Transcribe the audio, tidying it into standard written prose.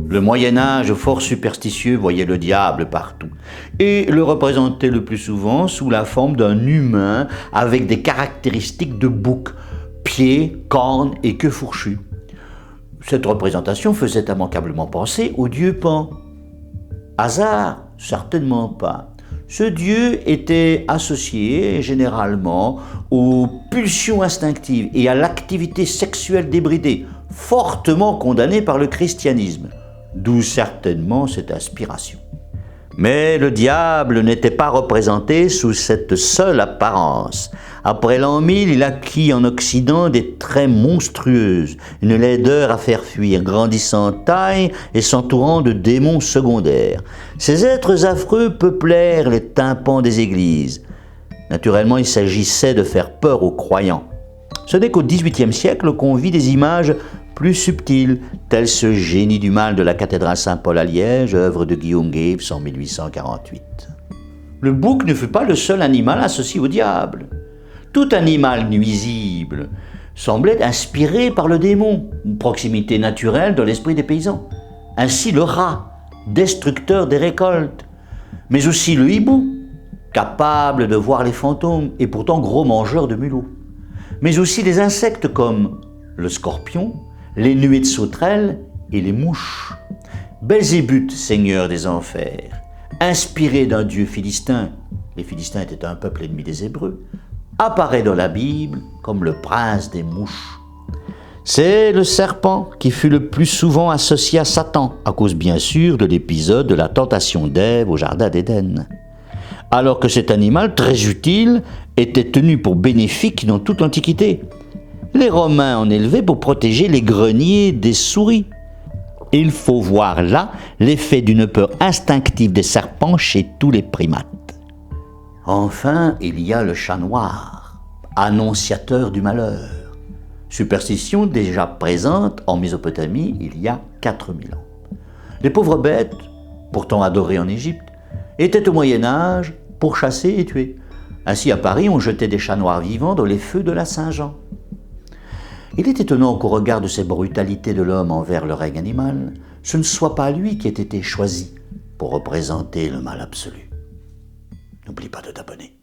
Le Moyen-Âge, fort superstitieux, voyait le diable partout et le représentait le plus souvent sous la forme d'un humain avec des caractéristiques de bouc, pieds, cornes et queue fourchue. Cette représentation faisait immanquablement penser au dieu Pan. Hasard? Certainement pas. Ce dieu était associé généralement aux pulsions instinctives et à l'activité sexuelle débridée, fortement condamnée par le christianisme, d'où certainement cette inspiration. Mais le diable n'était pas représenté sous cette seule apparence. Après l'an 1000, il acquit en Occident des traits monstrueuses, une laideur à faire fuir, grandissant en taille et s'entourant de démons secondaires. Ces êtres affreux peuplèrent les tympans des églises. Naturellement, il s'agissait de faire peur aux croyants. Ce n'est qu'au XVIIIe siècle qu'on vit des images plus subtiles, tel ce génie du mal de la cathédrale Saint-Paul à Liège, œuvre de Guillaume Geefs en 1848. Le bouc ne fut pas le seul animal associé au diable. Tout animal nuisible semblait inspiré par le démon, une proximité naturelle dans l'esprit des paysans. Ainsi le rat, destructeur des récoltes, mais aussi le hibou, capable de voir les fantômes et pourtant gros mangeur de mulots. Mais aussi les insectes comme le scorpion, les nuées de sauterelles et les mouches. Belzébuth, seigneur des enfers, inspiré d'un dieu philistin, les Philistins étaient un peuple ennemi des Hébreux, apparaît dans la Bible comme le prince des mouches. C'est le serpent qui fut le plus souvent associé à Satan, à cause bien sûr de l'épisode de la tentation d'Ève au jardin d'Éden. Alors que cet animal, très utile, était tenu pour bénéfique dans toute l'Antiquité. Les Romains en élevaient pour protéger les greniers des souris. Il faut voir là l'effet d'une peur instinctive des serpents chez tous les primates. Enfin, il y a le chat noir, annonciateur du malheur. Superstition déjà présente en Mésopotamie il y a 4000 ans. Les pauvres bêtes, pourtant adorées en Égypte, étaient au Moyen-Âge pourchassées et tuées. Ainsi, à Paris, on jetait des chats noirs vivants dans les feux de la Saint-Jean. Il est étonnant qu'au regard de ces brutalités de l'homme envers le règne animal, ce ne soit pas lui qui ait été choisi pour représenter le mal absolu. N'oublie pas de t'abonner.